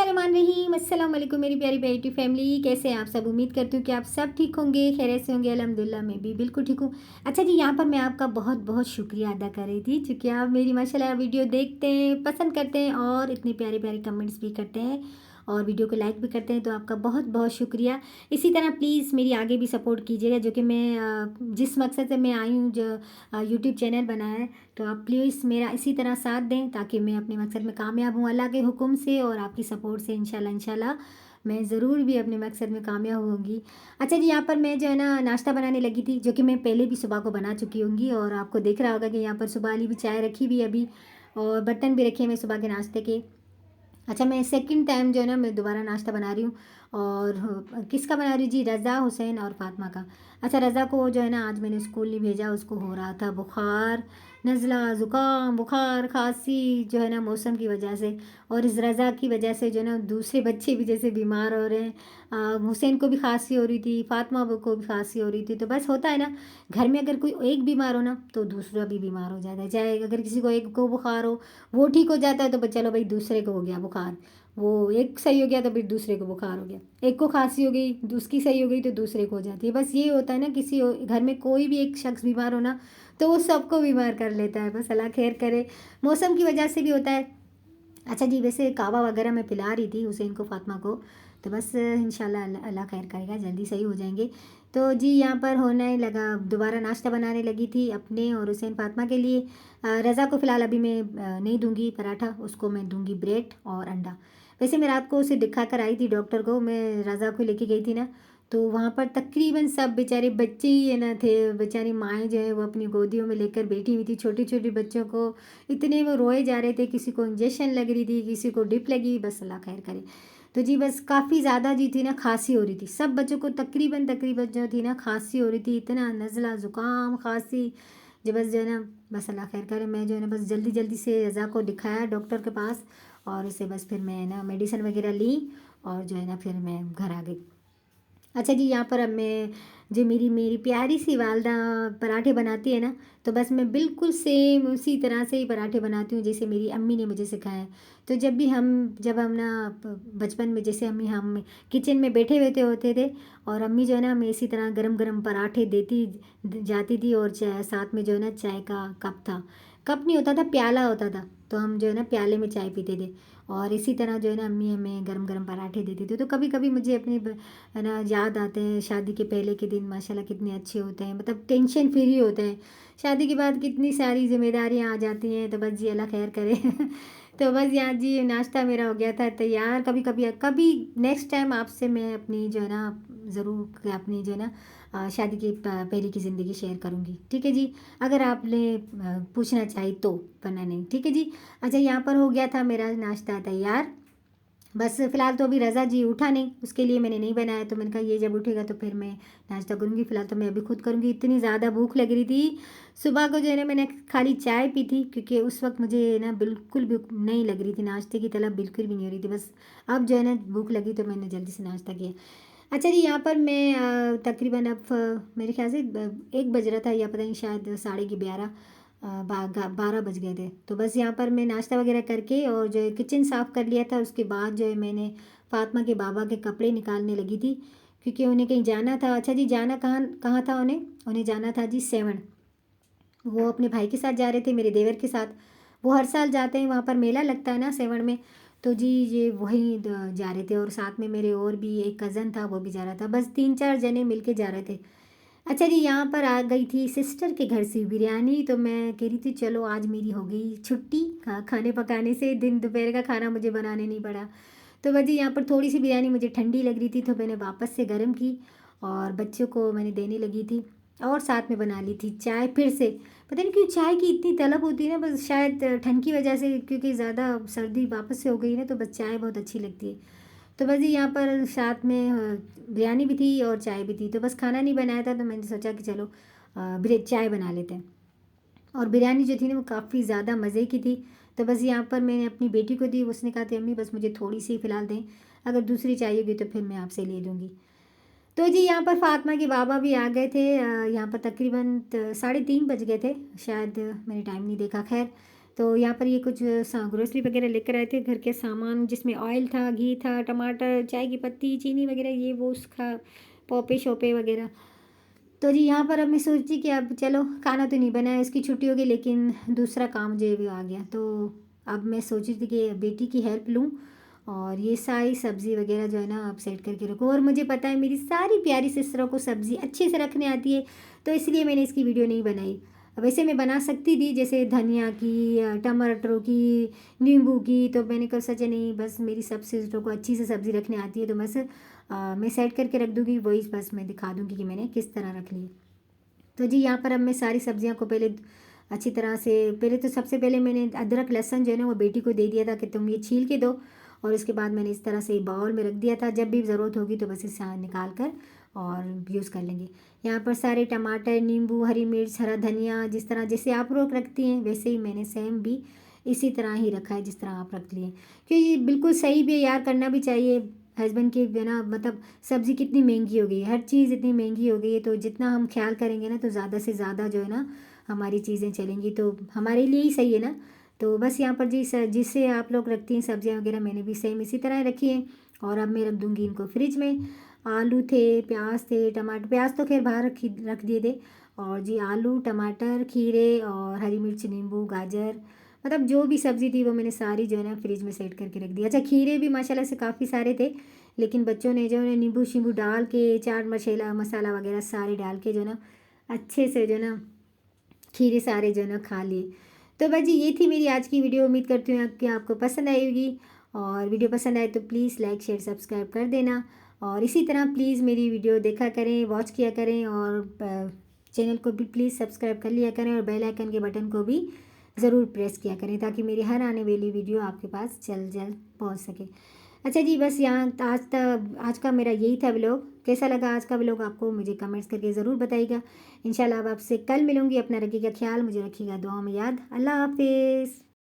बिस्मिल्लाहिर्रहमानिर्रहीम। अस्सलाम वालेकुम मेरी प्यारी बेटी फैमिली, कैसे हैं आप सब। उम्मीद करती हूँ कि आप सब ठीक होंगे, खैरियत से होंगे। अल्हम्दुलिल्लाह मैं भी बिल्कुल ठीक हूँ। अच्छा जी, यहाँ पर मैं आपका बहुत बहुत शुक्रिया अदा कर रही थी, क्योंकि आप मेरी माशाल्लाह वीडियो देखते हैं, पसंद करते हैं और इतने प्यारे प्यारे कमेंट्स भी करते हैं और वीडियो को लाइक भी करते हैं। तो आपका बहुत बहुत शुक्रिया। इसी तरह प्लीज़ मेरी आगे भी सपोर्ट कीजिएगा, जो कि मैं जिस मकसद से मैं आई हूँ, जो यूट्यूब चैनल बनाया है, तो आप प्लीज़ मेरा इसी तरह साथ दें ताकि मैं अपने मकसद में कामयाब हूँ अल्लाह के हुक्म से और आपकी सपोर्ट से। इंशाल्लाह इंशाल्लाह मैं ज़रूर भी अपने मकसद में कामयाब होंगी। अच्छा जी, यहाँ पर मैं जो है ना नाश्ता बनाने लगी थी, जो कि मैं पहले भी सुबह को बना चुकी होंगी और आपको दिख रहा होगा कि यहाँ पर सुबह वाली भी चाय रखी हुई है अभी, और बर्तन भी रखे हैं मैं सुबह के नाश्ते के। अच्छा, मैं सेकंड टाइम जो है ना मैं दोबारा नाश्ता बना रही हूँ। और किसका बना रही हूँ जी, रज़ा, हुसैन और फातिमा का। अच्छा, रज़ा को जो है ना आज मैंने स्कूल नहीं भेजा, उसको हो रहा था बुखार, नज़ला, ज़ुकाम, बुखार, खांसी, जो है ना मौसम की वजह से। और इस रज़ा की वजह से जो है ना दूसरे बच्चे भी जैसे बीमार हो रहे हैं। हुसैन को भी खांसी हो रही थी, फातिमा को भी खांसी हो रही थी। तो बस होता है ना, घर में अगर कोई एक बीमार हो ना तो दूसरा भी बीमार हो जाता है। चाहे अगर किसी को एक को बुखार हो, वो ठीक हो जाता है तो चलो भाई दूसरे को हो गया बुखार, वो एक सही हो गया तो फिर दूसरे को बुखार हो गया। एक को खांसी हो गई, उसकी सही हो गई तो दूसरे को हो जाती है। बस ये होता है ना, किसी घर में कोई भी एक शख्स बीमार हो ना तो वो सबको बीमार कर लेता है। बस अल्लाह खैर करे, मौसम की वजह से भी होता है। अच्छा जी, वैसे कावा वगैरह मैं पिला रही थी हुसैन को, फातिमा को, तो बस इंशाल्लाह अल्लाह अल्लाह खैर करेगा, जल्दी सही हो जाएंगे। तो जी यहाँ पर होने लगा, दोबारा नाश्ता बनाने लगी थी अपने और हुसैन फातिमा के लिए। रज़ा को फ़िलहाल अभी मैं नहीं दूंगी पराठा, उसको मैं दूंगी ब्रेड और अंडा। वैसे मैं रात को उसे दिखा कर आई थी डॉक्टर को, मैं रज़ा को लेके गई थी ना, तो वहाँ पर तकरीबन सब बेचारे बच्चे ही है ना थे। बेचारी माएँ जो है वो अपनी गोदियों में लेकर बैठी हुई थी छोटे छोटे बच्चों को। इतने वो रोए जा रहे थे, किसी को इंजेक्शन लग रही थी, किसी को डिप लगी, बस अल्लाह खैर करे। तो जी बस काफ़ी ज़्यादा जी थी ना, खांसी हो रही थी सब बच्चों को, तकरीबन तकरीबन जो थी ना खांसी हो रही थी, इतना नज़ला, ज़ुकाम, खांसी, जो बस जो है ना, बस अल्लाह खैर करे। मैं जो है ना बस जल्दी जल्दी से रज़ा को दिखाया डॉक्टर के पास, और उसे बस फिर मैं ना मेडिसिन वगैरह ली और जो है ना फिर मैं घर आ गई। अच्छा जी, यहाँ पर अब मैं, जो मेरी मेरी प्यारी सी वालदा पराठे बनाती है ना, तो बस मैं बिल्कुल सेम उसी तरह से ही पराठे बनाती हूँ जैसे मेरी अम्मी ने मुझे सिखाया है। तो जब हम ना बचपन में, जैसे अम्मी, हम किचन में बैठे हुए होते थे और अम्मी जो है ना हमें इसी तरह गरम गरम पराठे देती जाती थी, और चाय साथ में जो है ना चाय का कप था, कप नहीं होता था, प्याला होता था, तो हम जो है ना प्याले में चाय पीते थे। और इसी तरह जो है ना अम्मी हमें गरम गरम पराठे देती थी। तो कभी कभी मुझे अपनी है ना याद आते हैं शादी के पहले के दिन, माशाल्लाह कितने अच्छे होते हैं, मतलब टेंशन फ्री होते हैं। शादी के बाद कितनी सारी जिम्मेदारियां आ जाती हैं, तो बस जी अल्लाह खैर करे। तो बस यहाँ जी नाश्ता मेरा हो गया था तैयार। कभी कभी कभी नेक्स्ट टाइम आपसे मैं अपनी जो है ना ज़रूर अपनी जो है ना शादी की पहले की ज़िंदगी शेयर करूँगी, ठीक है जी, अगर आपने पूछना चाहिए तो, वरना नहीं, ठीक है जी। अच्छा, यहाँ पर हो गया था मेरा नाश्ता तैयार। बस फ़िलहाल तो अभी रज़ा जी उठा नहीं, उसके लिए मैंने नहीं बनाया, तो मैंने कहा ये जब उठेगा तो फिर मैं नाश्ता करूँगी। फ़िलहाल तो मैं अभी खुद करूँगी, इतनी ज़्यादा भूख लग रही थी। सुबह को जो है ना मैंने खाली चाय पी थी, क्योंकि उस वक्त मुझे ना बिल्कुल भी नहीं लग रही थी, नाश्ते की तलब बिल्कुल भी नहीं हो रही थी। बस अब जो है ना भूख लगी तो मैंने जल्दी से नाश्ता किया। अच्छा जी, यहाँ पर मैं तकरीबन अब मेरे ख्याल से 1 बज रहा था, या पता नहीं शायद 11:30, 12 बज गए थे। तो बस यहाँ पर मैं नाश्ता वगैरह करके और जो है किचन साफ़ कर लिया था, उसके बाद जो है मैंने फातिमा के बाबा के कपड़े निकालने लगी थी, क्योंकि उन्हें कहीं जाना था। अच्छा जी, जाना कहाँ कहाँ था उन्हें, उन्हें जाना था जी सेवन। वो अपने भाई के साथ जा रहे थे, मेरे देवर के साथ। वो हर साल जाते हैं, वहाँ पर मेला लगता है ना सेवन में, तो जी ये वहीं जा रहे थे, और साथ में मेरे और भी एक कज़न था, वो भी जा रहा था। बस 3-4 जने मिल के जा रहे थे। अच्छा जी, यहाँ पर आ गई थी सिस्टर के घर से बिरयानी, तो मैं कह रही थी चलो आज मेरी हो गई छुट्टी खाने पकाने से, दिन दोपहर का खाना मुझे बनाने नहीं पड़ा। तो वजह यहाँ पर थोड़ी सी बिरयानी मुझे ठंडी लग रही थी, तो मैंने वापस से गर्म की और बच्चों को मैंने देने लगी थी, और साथ में बना ली थी चाय फिर से। पता नहीं क्यों चाय की इतनी तलब होती है ना, बस शायद ठंड की वजह से, क्योंकि ज़्यादा सर्दी वापस से हो गई ना, तो बस चाय बहुत अच्छी लगती है। तो बस ये यहाँ पर साथ में बिरयानी भी थी और चाय भी थी, तो बस खाना नहीं बनाया था, तो मैंने सोचा कि चलो ब्रेड चाय बना लेते हैं। और बिरयानी जो थी ना वो काफ़ी ज़्यादा मज़े की थी। तो बस यहाँ पर मैंने अपनी बेटी को दी, उसने कहा थी अम्मी बस मुझे थोड़ी सी फ़िलहाल दें, अगर दूसरी चाहिए होगी तो फिर मैं आपसे ले लूँगी। तो जी यहाँ पर फातिमा के बाबा भी आ गए थे। यहाँ पर तकरीबन 3:30 बज गए थे शायद, मैंने टाइम नहीं देखा, खैर तो यहाँ पर ये कुछ ग्रोसरी वगैरह लेकर आए थे, घर के सामान जिसमें ऑयल था, घी था, टमाटर, चाय की पत्ती, चीनी वगैरह, ये वो उसका पौपे शोपे वगैरह। तो जी यहाँ पर अब मैं सोची कि अब चलो खाना तो नहीं बना है, इसकी छुट्टी होगी, लेकिन दूसरा काम जो है वो आ गया। तो अब मैं सोच रही थी कि बेटी की हेल्प लूँ और ये सारी सब्ज़ी वगैरह जो है ना आप सेट करके रखो। और मुझे पता है मेरी सारी प्यारी सिस्टरों को सब्ज़ी अच्छे से रखने आती है, तो इसलिए मैंने इसकी वीडियो नहीं बनाई। वैसे मैं बना सकती थी, जैसे धनिया की, टमाटरों की, नींबू की, तो मैंने कहा सोचा नहीं, बस मेरी सब सिस्टरों को अच्छी से सब्ज़ी रखने आती है, तो बस मैं सेट करके रख दूँगी, वही बस मैं दिखा दूँगी कि मैंने किस तरह रख ली। तो जी यहाँ पर अब मैं सारी सब्जियां को पहले अच्छी तरह से, पहले तो सबसे पहले मैंने अदरक लहसुन जो है ना वो बेटी को दे दिया था कि तुम ये छील के दो, और उसके बाद मैंने इस तरह से बाउल में रख दिया था, जब भी ज़रूरत होगी तो बस इसे निकाल कर और यूज़ कर लेंगे। यहाँ पर सारे टमाटर, नींबू, हरी मिर्च, हरा धनिया, जिस तरह जैसे आप लोग रखती हैं वैसे ही मैंने सेम भी इसी तरह ही रखा है जिस तरह आप रख लिए, क्योंकि बिल्कुल सही भी है यार, करना भी चाहिए। हस्बैंड के बिना मतलब सब्ज़ी कितनी महंगी हो गई है, हर चीज़ इतनी महंगी हो गई है, तो जितना हम ख्याल करेंगे ना तो ज़्यादा से ज़्यादा जो है ना हमारी चीज़ें चलेंगी, तो हमारे लिए ही सही है ना। तो बस यहाँ पर जी जिससे आप लोग रखती हैं सब्जियाँ वगैरह, मैंने भी सेम इसी तरह रखी है। और अब मैं रख दूँगी इनको फ्रिज में। आलू थे, प्याज थे, टमाटर, प्याज तो खैर बाहर रख दिए थे, और जी आलू, टमाटर, खीरे और हरी मिर्च, नींबू, गाजर, मतलब जो भी सब्ज़ी थी वो मैंने सारी जो है ना फ्रिज में सेट करके रख दी। अच्छा, खीरे भी माशाल्लाह से काफ़ी सारे थे, लेकिन बच्चों ने जो है नींबू शींबू डाल के, चाट मसाला मसाला वगैरह सारे डाल के जो है ना अच्छे से जो है ना खीरे सारे जो है ना खा लिए। तो बस जी ये थी मेरी आज की वीडियो, उम्मीद करती हूँ कि आपको पसंद आई होगी। और वीडियो पसंद आए तो प्लीज़ लाइक शेयर सब्सक्राइब कर देना, और इसी तरह प्लीज़ मेरी वीडियो देखा करें, वॉच किया करें, और चैनल को भी प्लीज़ सब्सक्राइब कर लिया करें, और बेल आइकन के बटन को भी ज़रूर प्रेस किया करें, ताकि मेरी हर आने वाली वीडियो आपके पास जल्द जल्द पहुंच सके। अच्छा जी, बस यहाँ आज का मेरा यही था व्लॉग। कैसा लगा आज का व्लॉग आपको, मुझे कमेंट्स करके ज़रूर बताइएगा। इंशाल्लाह अब आपसे कल मिलूँगी। अपना रखिएगा ख्याल, मुझे रखिएगा दुआ में याद। अल्लाह हाफिज़।